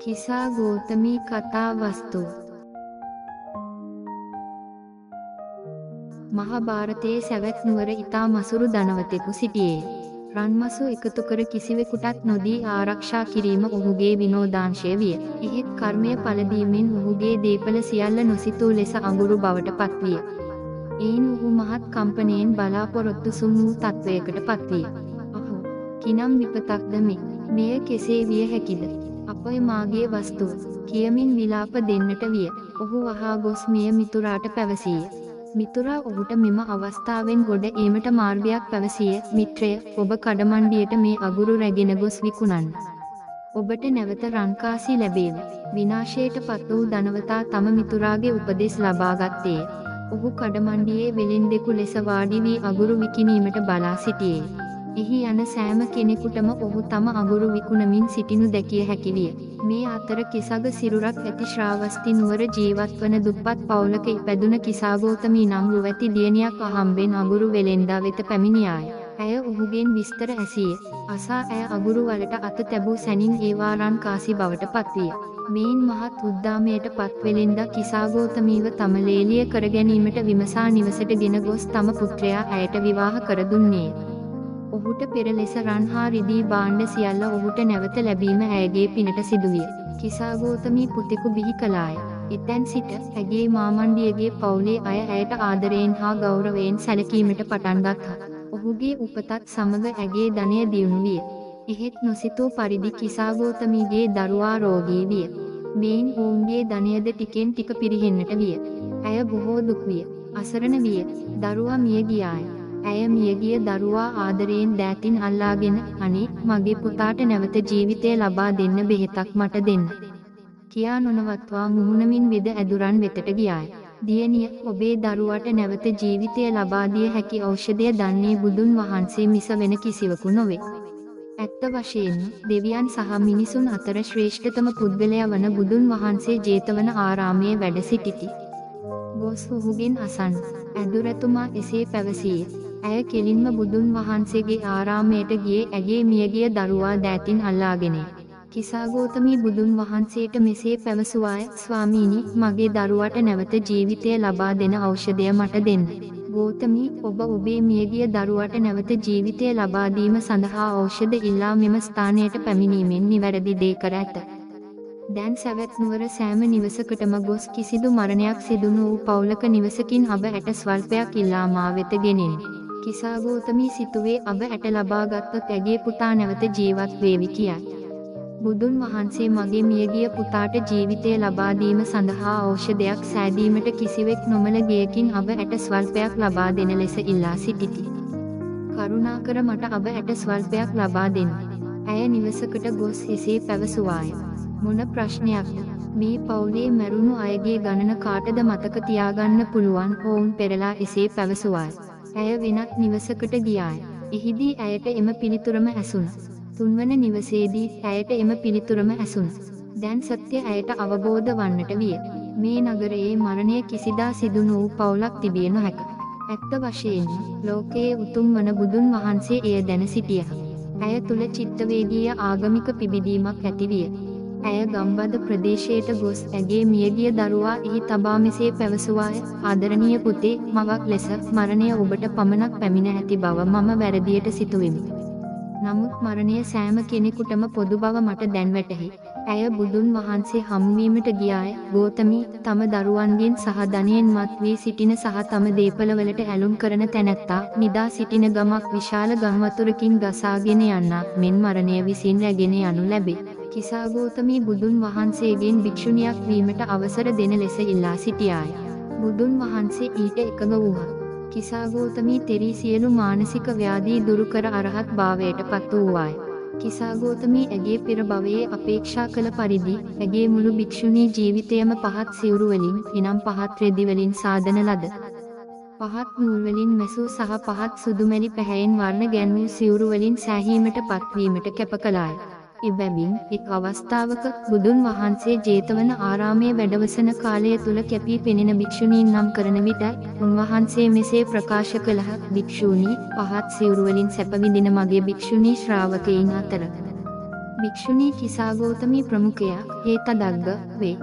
කිසා ගෝතමී කතා වස්තුව. මහාභාරතයේ සැවැත් නුවර ඉතා මසුරු ධනවතෙකු සිටියේ. රන්මසු එකතු කර කිසිවෙකුටත් නොදී ආරක්ෂා කිරීම ඔහුගේ විනෝදාංශය විය. එහෙත් කර්මය පලදීමෙන් ඔහුගේ දේපල සියල්ල නොසිතූ ලෙස අඟුරු බවට පත්විය. එයින් ඔහු මහත් කම්පනයෙන් බලාපොරොත්තු සුන් වූ තත්ත්වයකට පත්විය. අහෝ, කිනම් විපතක්ද මෙය කෙසේ විය හැකිද? අපය මාගේ වස්තුව කියමින් විලාප දෙන්නට විය. ඔහු වහා ගොස් මිය මිතුරාට පැවසීය. මිතුරා ඔහුට මෙම අවස්ථාවෙන් ගොඩ ඒමට මාර්ගයක් පැවසිය. මිත්‍රය, ඔබ කඩමණ්ඩියට මේ අගුරු රැගෙන ගොස් විකුණන්න. ඔබට නැවත රන්කාසි ලැබේවි. විනාශයට පත් වූ ධනවතා තම මිතුරාගේ උපදෙස් ලබාගත්තේය. ඔහු කඩමණ්ඩියේ වෙළෙන්දෙකු ලෙස වාඩි වී අගුරු විකිණීමට බලා සිටියේ. එහි යන සෑම කෙනෙකුටම ඔහු තම අගුරු විකුණමින් සිටිනු දැකිය හැකි විය. මේ අතර කිසග සිරුරක් ඇති ශ්‍රාවස්ති නුවර ජීවත්වන දුප්පත් පවුලක ඉපැදුන කිසාගෝතමී නම් රුවැති දියණියක් අහම්බෙන් අගුරු වෙළෙන්දා වෙත පැමිණියාය. ඇය ඔහුගෙන් විස්තර ඇසීය. අසා ඇය අගුරු වලට අත තැබූ සැනින් ඒවා රන්කාසි බවට පත්විය. මෙයින් මහත් උද්දාමයට පත් වෙළෙන්දා කිසාගෝතමීව තම ලේලිය කර ගැනීමට විමසා නිවසට ගෙන ගොස් තම පුත්‍රයා ඇයට විවාහ කර දුන්නේය. ඔහුට පෙර ලෙස රන් හා රිදී භාණ්ඩ සියල්ල ඔහුට නැවත ලැබීම ඇයගේ පිනට සිදුවිය. කිසාගෝතමී පුතෙකු බිහි කළාය. එතැන් සිට ඇගේ මාමණ්ඩියගේ පවුලේ අය ඇයට ආදරයෙන් හා ගෞරවයෙන් සැලකීමට පටන් ගත්තා. ඔහුගේ උපතත් සමග ඇගේ ධනය දියුණු විය. එහෙත් නොසිතූ පරිදි කිසාගෝතමීගේ දරුවා රෝගී විය. මෙයින් ඔවුන්ගේ ධනයද ටිකෙන් ටික පිරිහෙන්නට විය. ඇය බොහෝ දුක් විය. අසරණ විය. දරුවා මිය ගියාය. ඇය මියගිය දරුවා ආදරයෙන් දෑතින් අල්ලාගෙන, අනේ මගේ පුතාට නැවත ජීවිතය ලබා දෙන්න බෙහෙතක් මට දෙන්න කියා නොනවත්වා මුහුණමින් වෙද ඇදුරන් වෙතට ගියාය. දියණිය, ඔබේ දරුවාට නැවත ජීවිතය ලබා දිය හැකි ඖෂධය දන්නේ බුදුන් වහන්සේ මිස වෙන කිසිවකු නොවේ. ඇත්ත වශයෙන්ම දෙවියන් සහ මිනිසුන් අතර ශ්‍රේෂ්ඨතම පුද්ගලයා වන බුදුන් වහන්සේ ජේතවන ආරාමයේ වැඩ සිටිති. ගොස් ඔහුගෙන් අසන්න. ඇදුරතුමා එසේ පැවසීය. ඇය කෙලින්ම බුදුන් වහන්සේගේ ආරාමයට ගියේ ඇගේ මියගිය දරුවා දෑතින් අල්ලාගෙන. කිසාගෝතමී බුදුන් වහන්සේට මෙසේ පැවසුවාය, ස්වාමීනි, මගේ දරුවාට නැවත ජීවිතය ලබා දෙන ඖෂධය මට දෙන්න. ගෝතමී, ඔබ ඔබේ මියගිය දරුවාට නැවත ජීවිතය ලබා දීම සඳහා ඖෂධ ඉල්ලා මෙම ස්ථානයට පැමිණීමෙන් නිවැරදි දේ කර ඇත. දැන් සැවැත් නුවර සෑම නිවසකටම ගොස් කිසිදු මරණයක් සිදු නොවූ පවුලක නිවසකින් අබ ඇට ස්වල්පයක් ඉල්ලා මා වෙත ගෙනෙන්න. කිසාගෝතමී සිතුවේ අබ ඇට ලබා ගත්තොත් ඇගේ පුතා නැවත ජීවත් වේවි කියයි. බුදුන් වහන්සේ මගේ මියගිය පුතාට ජීවිතය ලබා දීම සඳහා ඖෂධයක් සෑදීමට කිසිවෙක් නොමල ගෙයකින් අබ ඇට ස්වල්පයක් ලබා දෙන ලෙස ඉල්ලා සිටිති. කරුණාකර මට අබ ඇට ස්වල්පයක් ලබා දෙන්න. ඇය නිවසකට ගොස් එසේ පැවසුවාය. මොන ප්‍රශ්නයක්ද? මේ පවුලේ මැරුණු අයගේ ගණන කාටද මතක තියාගන්න පුළුවන්? ඔවුන් පෙරලා එසේ පැවසුවාය. ඇය වෙනත් නිවසකට ගියාය. එහිදී ඇයට එම පිළිතුරම ඇසුණා. තුන්වන නිවසේදී ඇයට එම පිළිතුරම ඇසුණා. දැන් සත්‍ය ඇයට අවබෝධ වන්නට විය. මේ නගරයේ මරණය කිසිදා සිදු නොවූ පවුලක් තිබිය නොහැක. ඇත්ත වශයෙන්ම ලෝකයේ උතුම් වන බුදුන් වහන්සේ එය දැන සිටියහ. ඇය තුල චිත්තවේගීය ආගමික පිබිදීමක් ඇතිවිය. ඇය ගම්බද ප්‍රදේශයට ගොස් ඇගේ මියගිය දරුවා එහි තබා මෙසේ පැවසුවාය, ආදරණීය පුතේ, මවක් ලෙස මරණය ඔබට පමණක් පැමිණ ඇති බව මම වැරදියට සිතුවෙමි. නමුත් මරණය සෑම කෙනෙකුටම පොදු බව මට දැන් වැටහි. ඇය බුදුන් වහන්සේ හමුවීමට ගියාය. ගෝතමී, තම දරුවන්ගෙන් සහ ධනයෙන් මත් වී සිටින සහ තම දේපලවලට ඇලුම් කරන තැනැත්තා නිදා සිටින ගමක් විශාල ගම්වතුරකින් ගසාගෙන යන්නක් මෙන් මරණය විසින් රැගෙන යනු ලැබේ. කිසාගෝතමී බුදුන් වහන්සේගෙන් භික්ෂුණියක් වීමට අවසර දෙන ලෙස ඉල්ලා සිටියාය. බුදුන් වහන්සේ ඊට එකඟ වූහ. කිසාගෝතමී තෙරී සියලු මානසික ව්‍යාධි දුරු කර අරහත් භාවයට පත් වූවාය. කිසාගෝතමී ඇගේ පෙර භවයේ අපේක්ෂා කළ පරිදි ඇගේ මුළු භික්ෂුණී ජීවිතයම පහත් සිවුරු වලින්, එනම් පහත් රෙදි වලින් සාදන ලද පහත් නූල් වලින් මැසූ සහ පහත් සුදුමැලි පැහැයෙන් වර්ණ ගැන්වූ සිවුරු වලින් සෑහීමට පත්වීමට කැප කළාය. එබැවින් එක් අවස්ථාවක බුදුන් වහන්සේ ජේතවන ආරාමයේ වැඩවසන කාලය තුල කැපී පෙනෙන භික්ෂුණීන් නම් කරන විට උන්වහන්සේ මෙසේ ප්‍රකාශ කළහ, භික්ෂූනි, පහත් සිවුරු වලින් සැප විඳින මගේ භික්ෂුණී ශ්‍රාවකයන් අතර භික්ෂුණී කිසාගෞතමී ප්‍රමුඛයා හේතදග්ග වේ.